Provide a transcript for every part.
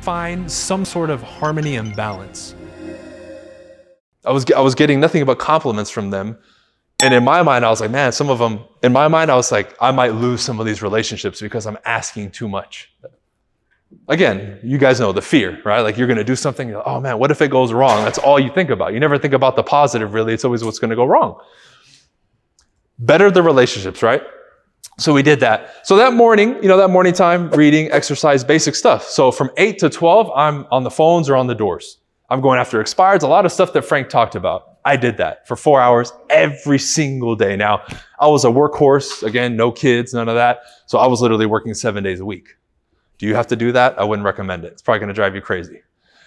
find some sort of harmony and balance. I was getting nothing but compliments from them. And in my mind, I was like, man, some of them, in my mind, I was like, I might lose some of these relationships because I'm asking too much. Again, you guys know the fear, right? Like you're going to do something, you're like, oh man, what if it goes wrong? That's all you think about. You never think about the positive, really. It's always what's going to go wrong. Better the relationships, right? So we did that. So that morning, that morning time, reading, exercise, basic stuff. So from 8 to 12, I'm on the phones or on the doors. I'm going after expireds, a lot of stuff that Frank talked about. I did that for 4 hours every single day. Now, I was a workhorse, again, no kids, none of that. So I was literally working 7 days a week. Do you have to do that? I wouldn't recommend it. It's probably going to drive you crazy.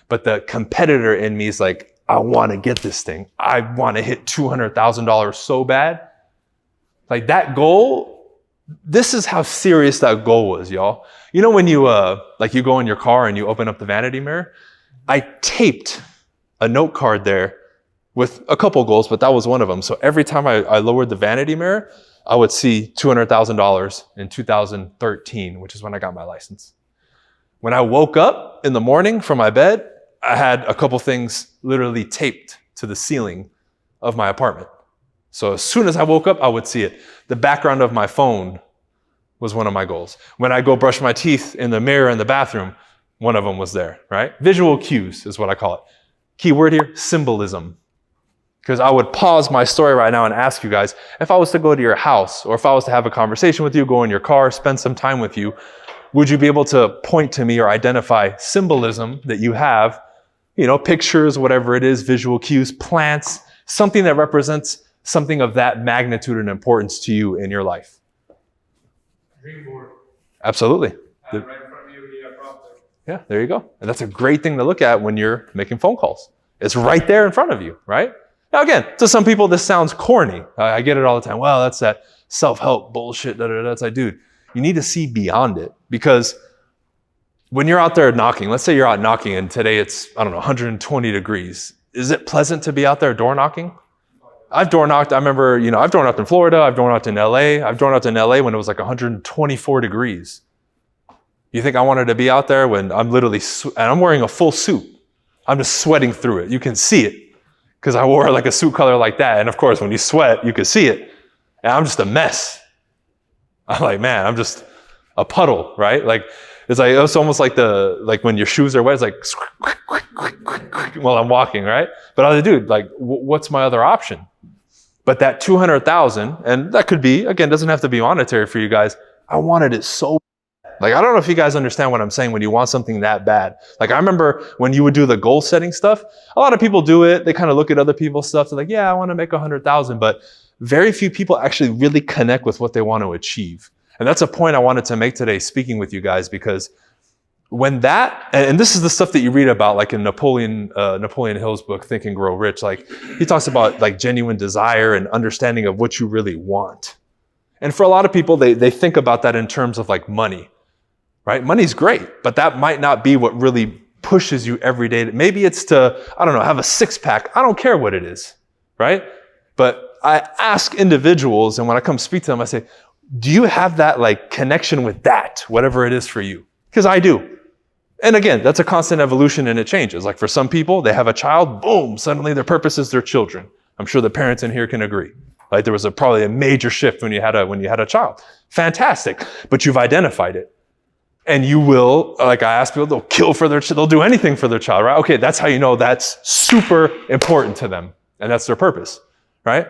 But the competitor in me is like, I want to get this thing. I want to hit $200,000 so bad. Like that goal, this is how serious that goal was, y'all. You know when you you go in your car and you open up the vanity mirror? I taped a note card there with a couple goals, but that was one of them. So every time I lowered the vanity mirror, I would see $200,000 in 2013, which is when I got my license. When I woke up in the morning from my bed, I had a couple things literally taped to the ceiling of my apartment. So as soon as I woke up, I would see it. The background of my phone was one of my goals. When I go brush my teeth in the mirror in the bathroom, one of them was there, right? Visual cues is what I call it. Key word here, symbolism. Because I would pause my story right now and ask you guys, if I was to go to your house or if I was to have a conversation with you, go in your car, spend some time with you, would you be able to point to me or identify symbolism that you have, pictures, whatever it is, visual cues, plants, something that represents something of that magnitude and importance to you in your life? Dream board. Absolutely. Right in front of you, you have prospect. Yeah, there you go. And that's a great thing to look at when you're making phone calls. It's right there in front of you, right? Now again, to some people this sounds corny. I get it all the time. Well, that's that self-help bullshit. It's like, dude, you need to see beyond it, because when you're out there knocking, let's say you're out knocking and today it's, 120 degrees. Is it pleasant to be out there door knocking? I've door knocked. I remember, I've door knocked in Florida. I've door knocked in LA. I've door knocked in LA when it was like 124 degrees. You think I wanted to be out there when I'm literally, and I'm wearing a full suit. I'm just sweating through it. You can see it because I wore like a suit color like that. And of course, when you sweat, you can see it. And I'm just a mess. I'm like, man, I'm just a puddle, right? Like, it's almost like when your shoes are wet, it's like while I'm walking, right? But I was like, dude, like, what's my other option? But that 200,000, and that could be, again, doesn't have to be monetary for you guys. I wanted it so bad. Like, I don't know if you guys understand what I'm saying when you want something that bad. Like, I remember when you would do the goal setting stuff, a lot of people do it. They kind of look at other people's stuff. They're like, yeah, I want to make 100,000. But very few people actually really connect with what they want to achieve. And that's a point I wanted to make today speaking with you guys, because when that, and this is the stuff that you read about, like in Napoleon Hill's book, Think and Grow Rich, like he talks about like genuine desire and understanding of what you really want. And for a lot of people, they think about that in terms of like money, right? Money's great, but that might not be what really pushes you every day. Maybe it's to, have a six pack. I don't care what it is, right? But I ask individuals, and when I come speak to them, I say, do you have that like connection with that, whatever it is for you? Because I do. And again, that's a constant evolution and it changes. Like for some people, they have a child, boom, suddenly their purpose is their children. I'm sure the parents in here can agree. Like there was probably a major shift when you had a child. Fantastic. But you've identified it. And you will, like I ask people, they'll kill for their child, they'll do anything for their child, right? Okay, that's how you know that's super important to them. And that's their purpose, right?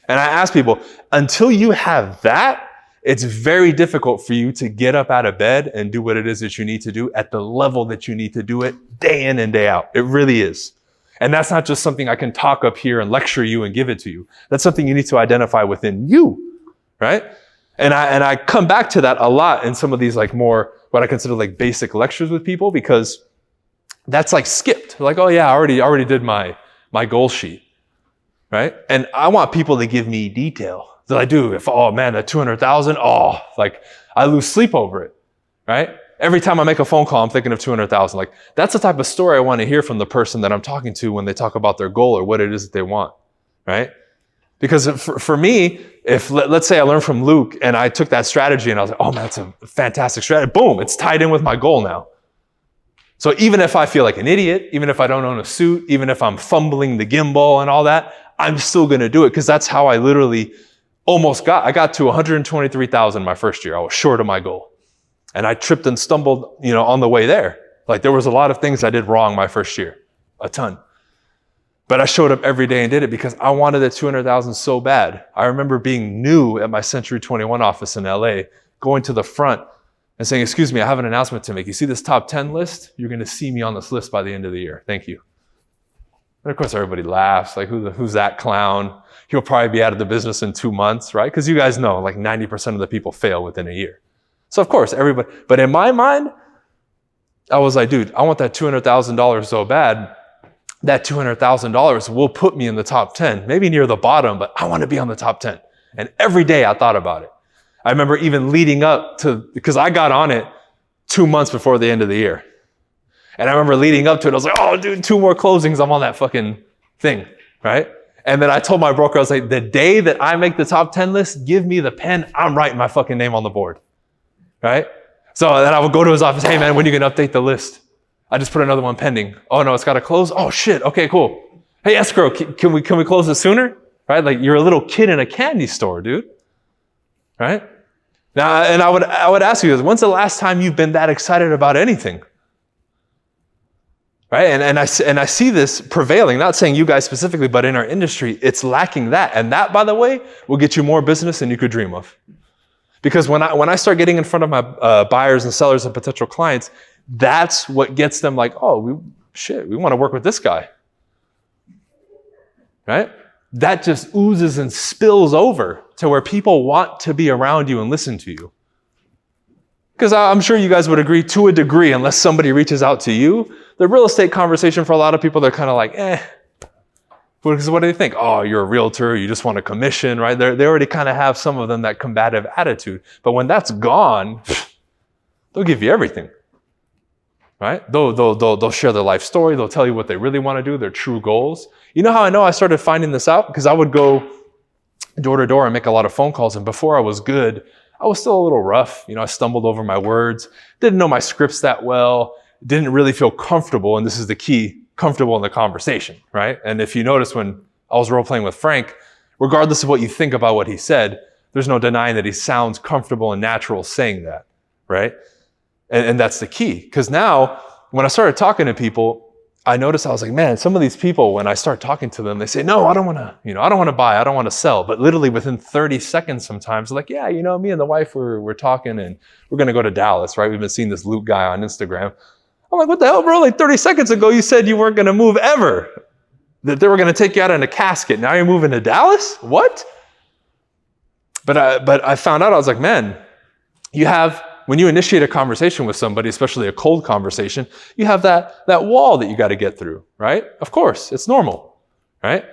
And I ask people, until you have that, it's very difficult for you to get up out of bed and do what it is that you need to do at the level that you need to do it day in and day out. It really is. And that's not just something I can talk up here and lecture you and give it to you. That's something you need to identify within you, right? And I come back to that a lot in some of these like more, what I consider like basic lectures with people, because that's like skipped. Like, oh yeah, I already did my goal sheet, right? And I want people to give me detail. That I do. Oh man, that 200,000, like I lose sleep over it, right? Every time I make a phone call, I'm thinking of 200,000. Like that's the type of story I want to hear from the person that I'm talking to when they talk about their goal or what it is that they want, right? Because for me, if let's say I learned from Luke and I took that strategy and I was like, oh man, that's a fantastic strategy. Boom, it's tied in with my goal now. So even if I feel like an idiot, even if I don't own a suit, even if I'm fumbling the gimbal and all that, I'm still going to do it because that's how I literally I got to 123,000 my first year. I was short of my goal. And I tripped and stumbled, on the way there. Like there was a lot of things I did wrong my first year, a ton. But I showed up every day and did it because I wanted the 200,000 so bad. I remember being new at my Century 21 office in LA, going to the front and saying, excuse me, I have an announcement to make. You see this top 10 list? You're going to see me on this list by the end of the year. Thank you. And of course, everybody laughs. Like, who's that clown? He'll probably be out of the business in 2 months, right? Because you guys know, like 90% of the people fail within a year. So of course, everybody, but in my mind, I was like, dude, I want that $200,000 so bad. That $200,000 will put me in the top 10, maybe near the bottom, but I want to be on the top 10. And every day I thought about it. I remember even leading up to, because I got on it 2 months before the end of the year. And I remember leading up to it, I was like, oh, dude, 2 more closings, I'm on that fucking thing, right? And then I told my broker, I was like, the day that I make the top 10 list, give me the pen, I'm writing my fucking name on the board, right? So then I would go to his office, hey man, when are you gonna update the list? I just put another one pending. Oh no, it's gotta close? Oh shit, okay, cool. Hey escrow, can we close it sooner? Right? Like you're a little kid in a candy store, dude. Right? Now, and I would ask you this, when's the last time you've been that excited about anything? Right? And I see this prevailing, not saying you guys specifically, but in our industry, it's lacking that. And that, by the way, will get you more business than you could dream of. Because when I start getting in front of my buyers and sellers and potential clients, that's what gets them like, oh, we want to work with this guy. Right? That just oozes and spills over to where people want to be around you and listen to you. Because I'm sure you guys would agree to a degree, unless somebody reaches out to you, the real estate conversation for a lot of people, they're kind of like, Because what do they think? Oh, you're a realtor, you just want a commission, right? They already kind of have some of them that combative attitude. But when that's gone, they'll give you everything, right? They'll share their life story. They'll tell you what they really want to do, their true goals. You know how I know I started finding this out? Because I would go door to door and make a lot of phone calls. And before I was good, I was still a little rough. I stumbled over my words, didn't know my scripts that well, didn't really feel comfortable. And this is the key, comfortable in the conversation, right? And if you notice when I was role playing with Frank, regardless of what you think about what he said, there's no denying that he sounds comfortable and natural saying that, right? And that's the key. Because now when I started talking to people, I noticed I was like, man, some of these people, when I start talking to them, they say, no, I don't want to, I don't want to buy, I don't want to sell. But literally within 30 seconds sometimes, they're like, yeah, me and the wife, we're talking and we're going to go to Dallas, right? We've been seeing this Luke guy on Instagram. I'm like, what the hell, bro? Like 30 seconds ago, you said you weren't going to move ever. That they were going to take you out in a casket. Now you're moving to Dallas? What? But I found out, I was like, man, when you initiate a conversation with somebody, especially a cold conversation, you have that wall that you got to get through, right? Of course, it's normal, right?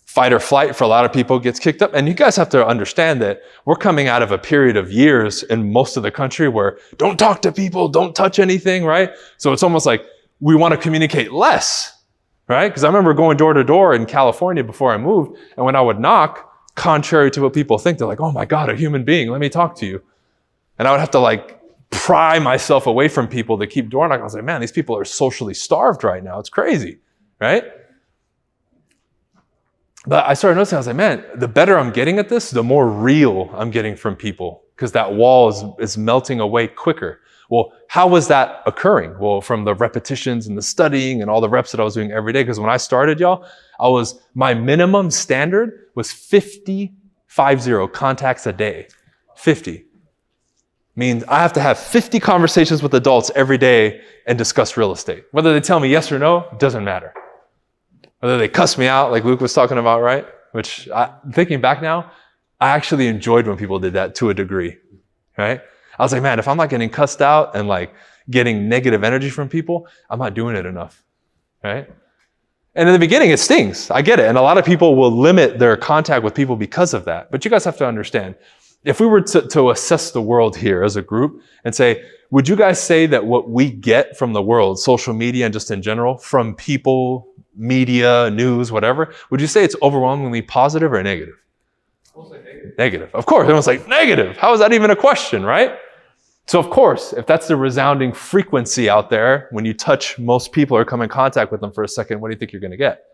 Fight or flight for a lot of people gets kicked up. And you guys have to understand that we're coming out of a period of years in most of the country where don't talk to people, don't touch anything, right? So it's almost like we want to communicate less, right? Because I remember going door to door in California before I moved. And when I would knock, contrary to what people think, they're like, oh my God, a human being, let me talk to you. And I would have to pry myself away from people that keep door knocking. I was like, man, these people are socially starved right now. It's crazy, right? But I started noticing, I was like, man, the better I'm getting at this, the more real I'm getting from people because that wall is melting away quicker. Well, how was that occurring? Well, from the repetitions and the studying and all the reps that I was doing every day. Because when I started, y'all, my minimum standard was 50 contacts a day. 50. Means I have to have 50 conversations with adults every day and discuss real estate. Whether they tell me yes or no, doesn't matter. Whether they cuss me out, like Luke was talking about, right? Which, thinking back now, I actually enjoyed when people did that to a degree, right? I was like, man, if I'm not getting cussed out and getting negative energy from people, I'm not doing it enough, right? And in the beginning, it stings. I get it. And a lot of people will limit their contact with people because of that. But you guys have to understand, if we were to assess the world here as a group and say, would you guys say that what we get from the world, social media and just in general, from people, media, news, whatever, would you say it's overwhelmingly positive or negative? Mostly negative. Negative. Of course. Everyone's like, negative. How is that even a question, right? So of course, if that's the resounding frequency out there, when you touch most people or come in contact with them for a second, what do you think you're going to get?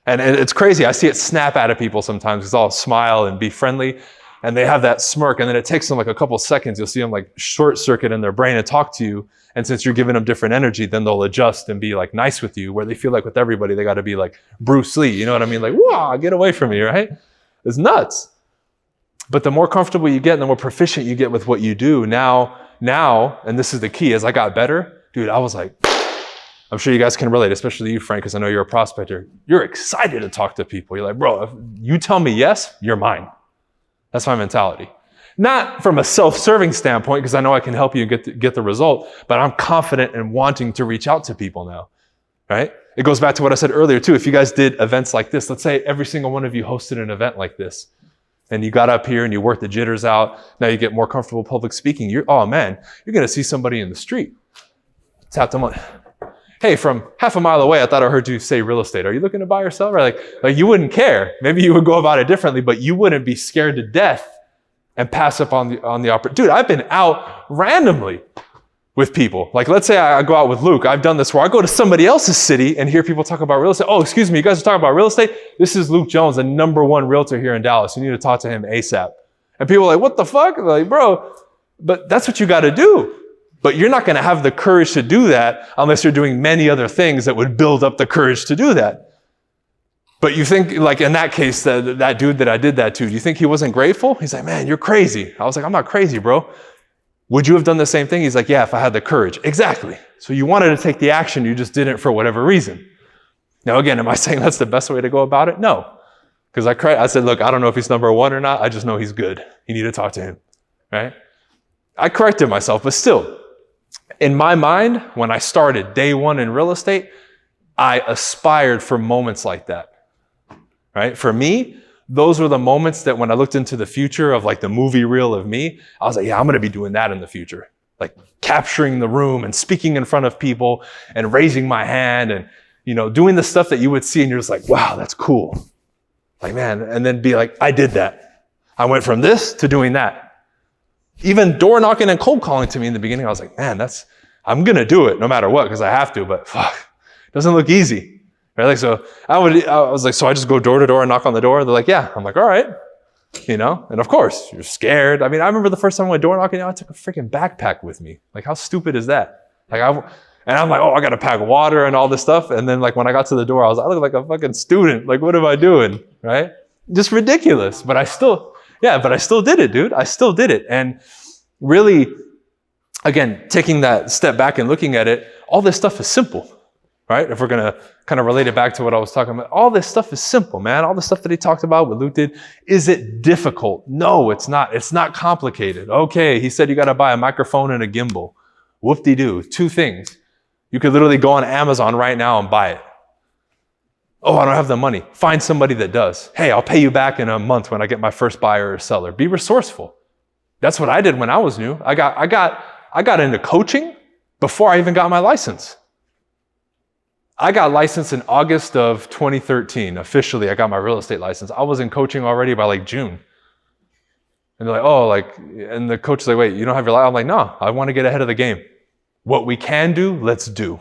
And it's crazy. I see it snap out of people sometimes because I'll smile and be friendly and they have that smirk. And then it takes them like a couple seconds. You'll see them like short circuit in their brain and talk to you. And since you're giving them different energy, then they'll adjust and be like nice with you, where they feel like with everybody, they got to be like Bruce Lee. You know what I mean? Like, wow, get away from me, right? It's nuts. But the more comfortable you get and the more proficient you get with what you do now, and this is the key, as I got better, dude, I was like, I'm sure you guys can relate, especially you, Frank, because I know you're a prospector. You're excited to talk to people. You're like, bro, if you tell me yes, you're mine. That's my mentality. Not from a self-serving standpoint, because I know I can help you get the result, but I'm confident in wanting to reach out to people now, right? It goes back to what I said earlier too. If you guys did events like this, let's say every single one of you hosted an event like this, and you got up here and you worked the jitters out. Now you get more comfortable public speaking. Oh man, you're going to see somebody in the street. Tap them on. Hey, from half a mile away, I thought I heard you say real estate. Are you looking to buy or sell? Right? Like you wouldn't care. Maybe you would go about it differently, but you wouldn't be scared to death and pass up on the opportunity. Dude, I've been out randomly with people. Like let's say I go out with Luke. I've done this where I go to somebody else's city and hear people talk about real estate. Oh, excuse me, you guys are talking about real estate? This is Luke Jones, the #1 realtor here in Dallas. You need to talk to him ASAP. And people are like, what the fuck? They're like, bro, but that's what you got to do. But you're not going to have the courage to do that unless you're doing many other things that would build up the courage to do that. But you think, like in that case, that dude that I did that to, do you think he wasn't grateful? He's like, man, you're crazy. I was like, I'm not crazy, bro. Would you have done the same thing? He's like, yeah, if I had the courage. Exactly. So you wanted to take the action, you just didn't for whatever reason. Now, again, am I saying that's the best way to go about it? No. Because I said, look, I don't know if he's #1 or not. I just know he's good. You need to talk to him, right? I corrected myself, but still, in my mind, when I started day one in real estate, I aspired for moments like that, right? For me, those were the moments that when I looked into the future of like the movie reel of me, I was like, yeah, I'm going to be doing that in the future. Like capturing the room and speaking in front of people and raising my hand and, you know, doing the stuff that you would see and you're just like, wow, that's cool. Like, man, and then be like, I did that. I went from this to doing that. Even door knocking and cold calling to me in the beginning, I was like, man, I'm going to do it no matter what because I have to, but fuck, it doesn't look easy. Right? Like, so I was like, so I just go door to door and knock on the door. They're like, yeah. I'm like, all right. You know, and of course you're scared. I mean, I remember the first time I went door knocking, I took a freaking backpack with me. Like, how stupid is that? Like, and I'm like, oh, I got to pack water and all this stuff. And then like, when I got to the door, I look like a fucking student. Like, what am I doing? Right? Just ridiculous. But I still did it, dude. I still did it. And really, again, taking that step back and looking at it, all this stuff is simple. Right? If we're going to kind of relate it back to what I was talking about, all this stuff is simple, man. All the stuff that he talked about, what Luke did. Is it difficult? No, it's not. It's not complicated. Okay, he said you got to buy a microphone and a gimbal. Whoop-de-doo. 2 things. You could literally go on Amazon right now and buy it. Oh, I don't have the money. Find somebody that does. Hey, I'll pay you back in a month when I get my first buyer or seller. Be resourceful. That's what I did when I was new. I got into coaching before I even got my license. I got licensed in August of 2013. Officially, I got my real estate license. I was in coaching already by like June. And they're like, oh, like, and the coach is like, wait, you don't have your license? I'm like, no, I want to get ahead of the game. What we can do, let's do.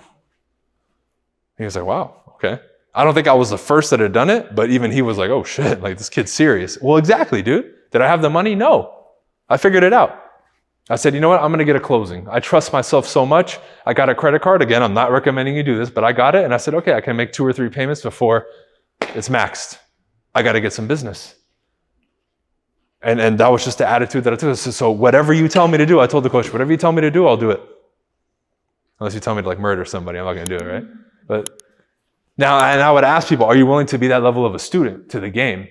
He was like, wow, okay. I don't think I was the first that had done it, but even he was like, oh shit, like this kid's serious. Well, exactly, dude. Did I have the money? No. I figured it out. I said, you know what? I'm going to get a closing. I trust myself so much. I got a credit card. Again, I'm not recommending you do this, but I got it. And I said, okay, I can make 2 or 3 payments before it's maxed. I got to get some business. And that was just the attitude that I took. So whatever you tell me to do, I told the coach, whatever you tell me to do, I'll do it. Unless you tell me to like murder somebody, I'm not going to do it, right? But now, and I would ask people, are you willing to be that level of a student to the game?